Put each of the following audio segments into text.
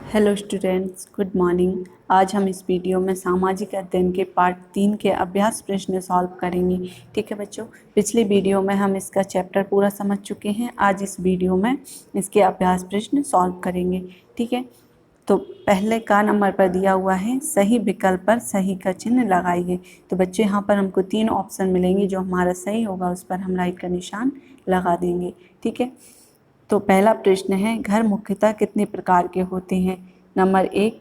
Hello students, good morning. आज हम इस वीडियो में सामाजिक अध्ययन के पार्ट 3 के अभ्यास प्रश्न सॉल्व करेंगे। ठीक है बच्चों, पिछले वीडियो में हम इसका चैप्टर पूरा समझ चुके हैं। आज इस वीडियो में इसके अभ्यास प्रश्न सॉल्व करेंगे। ठीक है, तो पहले का नंबर पर दिया हुआ है सही विकल्प पर सही का चिन्ह लगाइए। तो बच्चे यहाँ पर हमको 3 ऑप्शन मिलेंगे, जो हमारा सही होगा उस पर हम राइट का निशान लगा देंगे। ठीक है, तो पहला प्रश्न है, घर मुख्यतः कितने प्रकार के होते हैं? नंबर 1,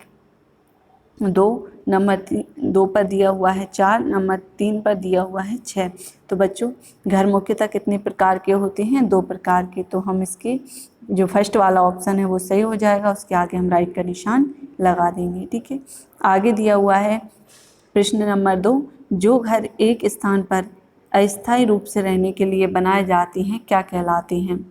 2, नंबर 2 पर दिया हुआ है 4, नंबर 3 पर दिया हुआ है 6। तो बच्चों, घर मुख्यतः कितने प्रकार के होते हैं? 2 प्रकार के। तो हम इसके जो फर्स्ट वाला ऑप्शन है वो सही हो जाएगा, उसके आगे हम राइट का निशान लगा देंगे। ठीक है, आगे दिया हुआ है प्रश्न नंबर 2, जो घर एक स्थान पर अस्थायी रूप से रहने के लिए बनाए जाते हैं क्या कहलाते हैं?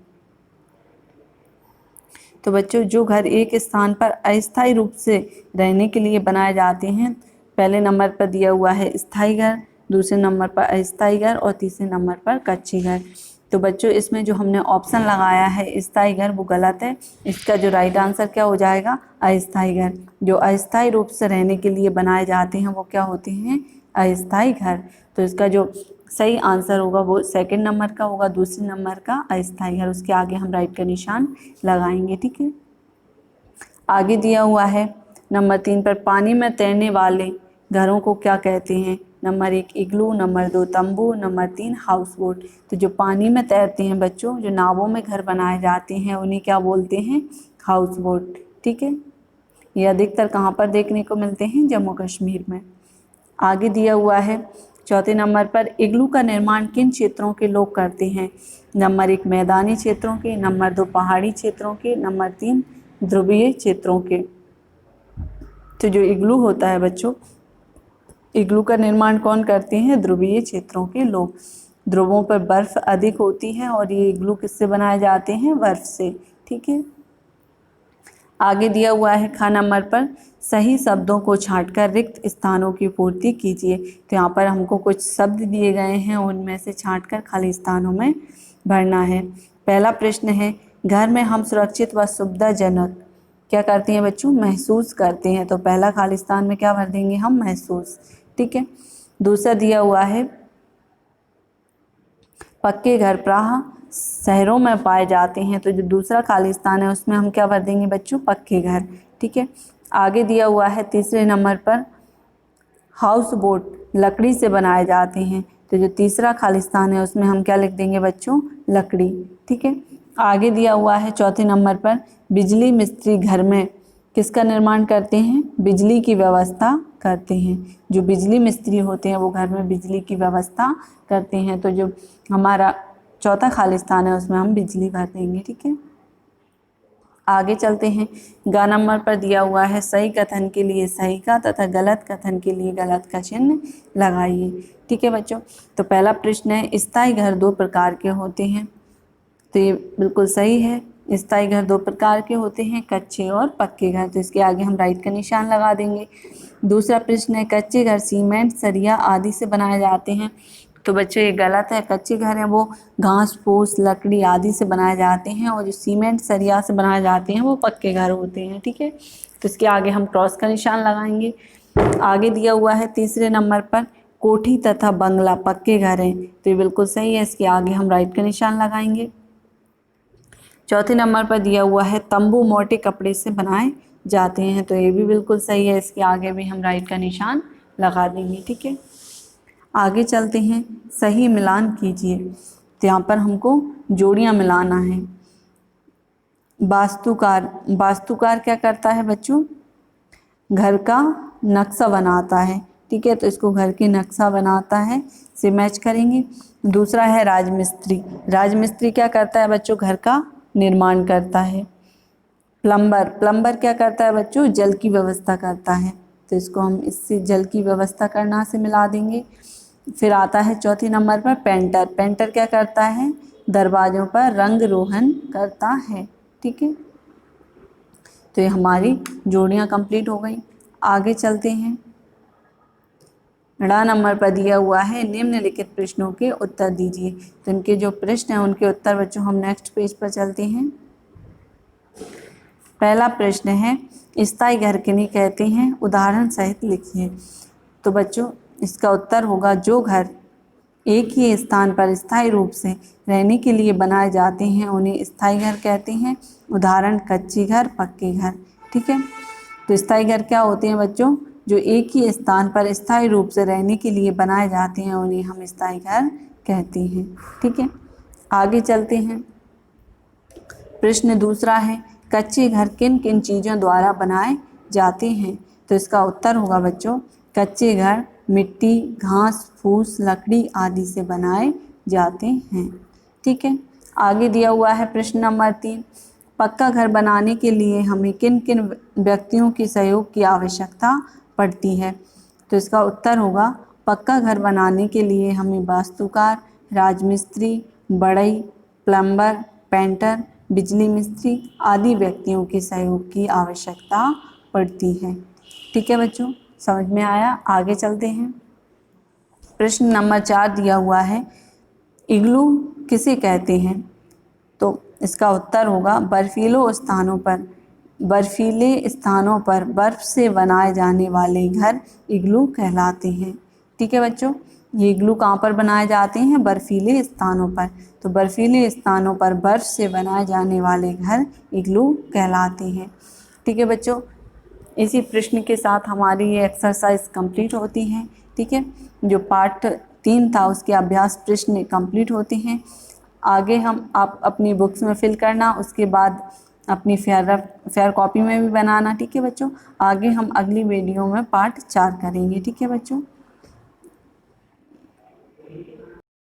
तो बच्चों, जो घर एक स्थान पर अस्थायी रूप से रहने के लिए बनाए जाते हैं, पहले नंबर पर दिया हुआ है स्थायी घर, दूसरे नंबर पर अस्थायी घर और तीसरे नंबर पर कच्चे घर। तो बच्चों, इसमें जो हमने ऑप्शन लगाया है स्थायी घर वो गलत है। इसका जो राइट आंसर क्या हो जाएगा? अस्थायी घर। जो अस्थायी रूप से रहने के लिए बनाए जाते हैं वो क्या होते हैं? अस्थायी घर। तो इसका जो सही आंसर होगा वो सेकंड नंबर का होगा, दूसरे नंबर का अस्थायी घर। उसके आगे हम राइट का निशान लगाएंगे। ठीक है, आगे दिया हुआ है नंबर 3 पर, पानी में तैरने वाले घरों को क्या कहते हैं? नंबर 1 इग्लू, नंबर 2 तंबू, नंबर 3 हाउस बोट। तो जो पानी में तैरते हैं बच्चों, जो नावों में घर बनाए जाते हैं उन्हें क्या बोलते हैं? House boat. ठीक है, ये अधिकतर कहाँ पर देखने को मिलते हैं? जम्मू कश्मीर में। आगे दिया हुआ है चौथे नंबर पर, इग्लू का निर्माण किन क्षेत्रों के लोग करते हैं? नंबर 1 मैदानी क्षेत्रों के, नंबर 2 पहाड़ी क्षेत्रों के, नंबर 3 ध्रुवीय क्षेत्रों के। तो जो इग्लू होता है बच्चों, इग्लू का निर्माण कौन करते हैं? ध्रुवीय क्षेत्रों के लोग। ध्रुवों पर बर्फ अधिक होती है और ये इग्लू किससे बनाए जाते हैं? बर्फ से। ठीक है, आगे दिया हुआ है ख नंबर पर, सही शब्दों को छांटकर रिक्त स्थानों की पूर्ति कीजिए। तो यहाँ पर हमको कुछ शब्द दिए गए हैं, उनमें से छांटकर खाली स्थानों में भरना है। पहला प्रश्न है, घर में हम सुरक्षित व सुविधाजनक क्या करते हैं बच्चों? महसूस करते हैं। तो पहला खाली स्थान में क्या भर देंगे हम? महसूस। ठीक है, दूसरा दिया हुआ है, पक्के घर प्रायः शहरों में पाए जाते हैं। तो जो दूसरा खाली स्थान है उसमें हम क्या भर देंगे बच्चों? पक्के घर। ठीक है, आगे दिया हुआ है तीसरे नंबर पर, हाउस बोट लकड़ी से बनाए जाते हैं। तो जो तीसरा खाली स्थान है उसमें हम क्या लिख देंगे बच्चों? लकड़ी। ठीक है, आगे दिया हुआ है चौथे नंबर पर, बिजली मिस्त्री घर में किसका निर्माण करते हैं? बिजली की व्यवस्था करते हैं। जो बिजली मिस्त्री होते हैं वो घर में बिजली की व्यवस्था करते हैं। तो जो हमारा चौथा खाली स्थान है उसमें हम बिजली भर देंगे। ठीक है, आगे चलते हैं। ग नंबर पर दिया हुआ है, सही कथन के लिए सही का तथा गलत कथन के लिए गलत का चिन्ह लगाइए। ठीक है बच्चों, तो पहला प्रश्न है, स्थायी घर 2 प्रकार के होते हैं। तो ये बिल्कुल सही है। स्थायी घर 2 प्रकार के होते हैं, कच्चे और पक्के घर। तो इसके आगे हम राइट का निशान लगा देंगे। दूसरा प्रश्न है, कच्चे घर सीमेंट, सरिया आदि से बनाए जाते हैं। तो बच्चों ये गलत है। कच्चे घर हैं वो घास फूस लकड़ी आदि से बनाए जाते हैं, और जो सीमेंट सरिया से बनाए जाते हैं वो पक्के घर होते हैं। ठीक है, तो इसके आगे हम क्रॉस का निशान लगाएंगे। आगे दिया हुआ है तीसरे नंबर पर, कोठी तथा बंगला पक्के घर हैं। तो ये बिल्कुल सही है, इसके आगे हम राइट का निशान लगाएंगे। चौथे नंबर पर दिया हुआ है, तंबू मोटे कपड़े से बनाए जाते हैं। तो ये भी बिल्कुल सही है, इसके आगे भी हम राइट का निशान लगा देंगे। ठीक है, आगे चलते हैं, सही मिलान कीजिए। तो यहाँ पर हमको जोड़ियाँ मिलाना है। वास्तुकार क्या करता है बच्चों? घर का नक्शा बनाता है। ठीक है, तो इसको घर की नक्शा बनाता है से मैच करेंगे। दूसरा है राजमिस्त्री क्या करता है बच्चों? घर का निर्माण करता है। प्लम्बर क्या करता है बच्चों? जल की व्यवस्था करता है। तो इसको हम इससे जल की व्यवस्था करना से मिला देंगे। फिर आता है चौथे नंबर पर, पेंटर क्या करता है? दरवाजों पर रंग रोहन करता है। ठीक है, तो ये हमारी जोड़ियाँ कंप्लीट हो गई। आगे चलते हैं। ड़ नंबर पर दिया हुआ है, निम्नलिखित प्रश्नों के उत्तर दीजिए। तो इनके जो प्रश्न हैं उनके उत्तर बच्चों हम नेक्स्ट पेज पर चलते हैं। पहला प्रश्न है, स्थायी घर किन्हें कहते हैं, उदाहरण सहित लिखिए। तो बच्चों इसका उत्तर होगा, जो घर एक ही स्थान पर स्थायी रूप से रहने के लिए बनाए जाते हैं उन्हें स्थायी घर कहते हैं। उदाहरण कच्ची घर, पक्के घर। ठीक है, तो स्थायी घर क्या होते हैं बच्चों, जो एक ही स्थान पर स्थायी रूप से रहने के लिए बनाए जाते हैं उन्हें हम स्थायी घर कहते हैं। ठीक है, आगे चलते हैं। प्रश्न दूसरा है, कच्चे घर किन किन चीज़ों द्वारा बनाए जाते हैं। तो इसका उत्तर होगा बच्चों, कच्चे घर मिट्टी, घास फूस, लकड़ी आदि से बनाए जाते हैं। ठीक है, आगे दिया हुआ है प्रश्न नंबर 3, पक्का घर बनाने के लिए हमें किन किन व्यक्तियों के सहयोग की आवश्यकता पड़ती है। तो इसका उत्तर होगा, पक्का घर बनाने के लिए हमें वास्तुकार, राजमिस्त्री, बढ़ई, प्लम्बर, पेंटर, बिजली मिस्त्री आदि व्यक्तियों के सहयोग की आवश्यकता पड़ती है। ठीक है बच्चों, समझ में आया। आगे चलते हैं। प्रश्न नंबर 4 दिया हुआ है, इग्लू किसे कहते हैं। तो इसका उत्तर होगा, बर्फीले स्थानों पर बर्फ से बनाए जाने वाले घर इग्लू कहलाते हैं। ठीक है बच्चों, ये इग्लू कहाँ पर बनाए जाते हैं, बर्फीले स्थानों पर। तो बर्फीले स्थानों पर बर्फ से बनाए जाने वाले घर इग्लू कहलाते हैं। ठीक है बच्चों, इसी प्रश्न के साथ हमारी ये एक्सरसाइज कंप्लीट होती है। ठीक है, जो पार्ट 3 था उसके अभ्यास प्रश्न कंप्लीट होते हैं। आगे आप अपनी बुक्स में फिल करना, उसके बाद अपनी फेयर कॉपी में भी बनाना। ठीक है बच्चों, आगे हम अगली वीडियो में पार्ट 4 करेंगे। ठीक है बच्चों।